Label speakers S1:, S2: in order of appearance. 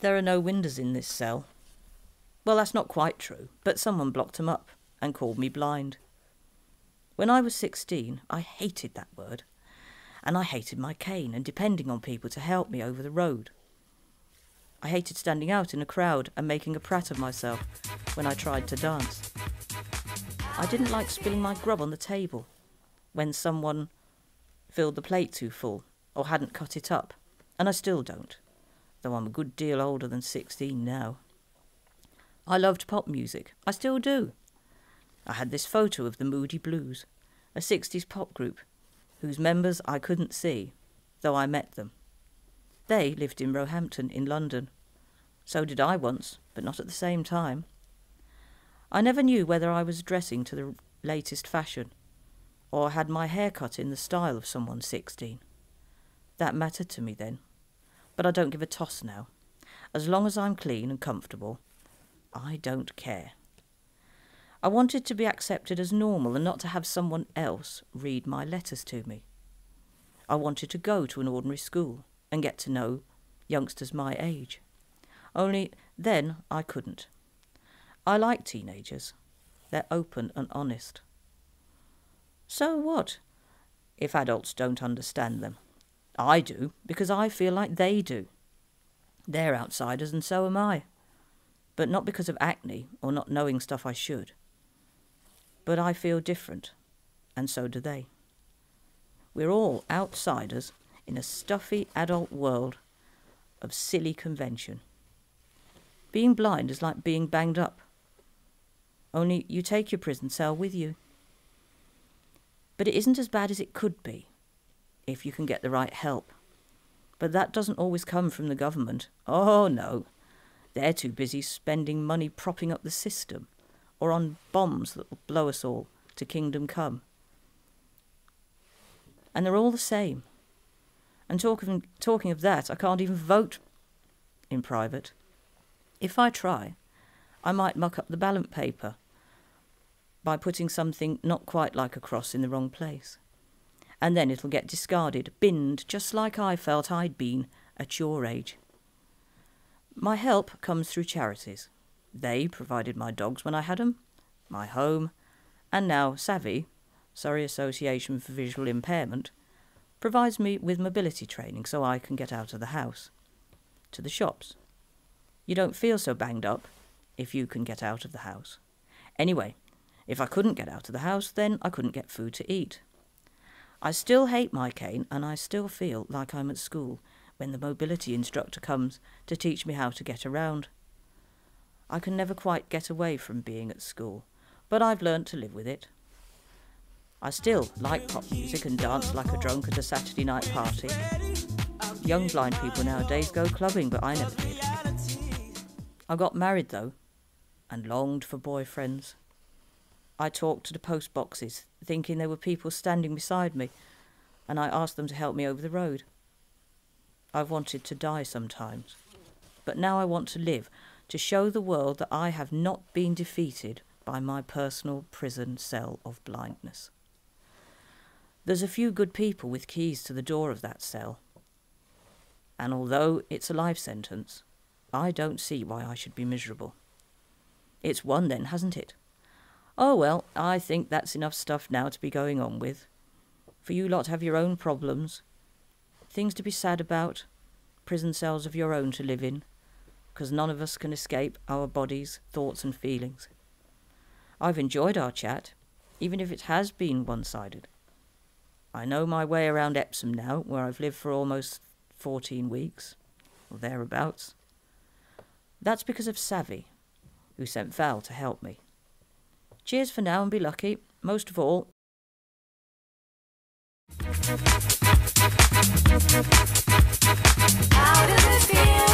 S1: There are no windows in this cell. Well, that's not quite true, but someone blocked them up and called me blind. When I was 16, I hated that word, and I hated my cane and depending on people to help me over the road. I hated standing out in a crowd and making a prat of myself when I tried to dance. I didn't like spilling my grub on the table when someone filled the plate too full or hadn't cut it up, and I still don't, though I'm a good deal older than 16 now. I loved pop music. I still do. I had this photo of the Moody Blues, a 60s pop group whose members I couldn't see, though I met them. They lived in Roehampton in London. So did I once, but not at the same time. I never knew whether I was dressing to the latest fashion or had my hair cut in the style of someone 16. That mattered to me then, but I don't give a toss now. As long as I'm clean and comfortable, I don't care. I wanted to be accepted as normal and not to have someone else read my letters to me. I wanted to go to an ordinary school and get to know youngsters my age. Only then I couldn't. I like teenagers. They're open and honest. So what if adults don't understand them? I do, because I feel like they do. They're outsiders and so am I. But not because of acne or not knowing stuff I should. But I feel different, and so do they. We're all outsiders in a stuffy adult world of silly convention. Being blind is like being banged up. Only you take your prison cell with you. But it isn't as bad as it could be, if you can get the right help. But that doesn't always come from the government. Oh, no. They're too busy spending money propping up the system, or on bombs that will blow us all to kingdom come. And they're all the same. And talking of that, I can't even vote in private. If I try, I might muck up the ballot paper by putting something not quite like a cross in the wrong place. And then it'll get discarded, binned, just like I felt I'd been at your age. My help comes through charities. They provided my dogs when I had them, my home, and now Savvy, Surrey Association for Visual Impairment, provides me with mobility training so I can get out of the house, to the shops. You don't feel so banged up if you can get out of the house. Anyway, if I couldn't get out of the house, then I couldn't get food to eat. I still hate my cane, and I still feel like I'm at school when the mobility instructor comes to teach me how to get around. I can never quite get away from being at school, but I've learnt to live with it. I still like pop music and dance like a drunk at a Saturday night party. Young blind people nowadays go clubbing, but I never did. I got married, though, and longed for boyfriends. I talked to the post boxes, thinking there were people standing beside me, and I asked them to help me over the road. I've wanted to die sometimes, but now I want to live, to show the world that I have not been defeated by my personal prison cell of blindness. There's a few good people with keys to the door of that cell, and although it's a life sentence, I don't see why I should be miserable. It's one then, hasn't it? Oh well, I think that's enough stuff now to be going on with. For you lot have your own problems, things to be sad about, prison cells of your own to live in, because none of us can escape our bodies, thoughts and feelings. I've enjoyed our chat, even if it has been one-sided. I know my way around Epsom now, where I've lived for almost 14 weeks, or thereabouts. That's because of Savvy, who sent Val to help me. Cheers for now and be lucky. Most of all, how does it feel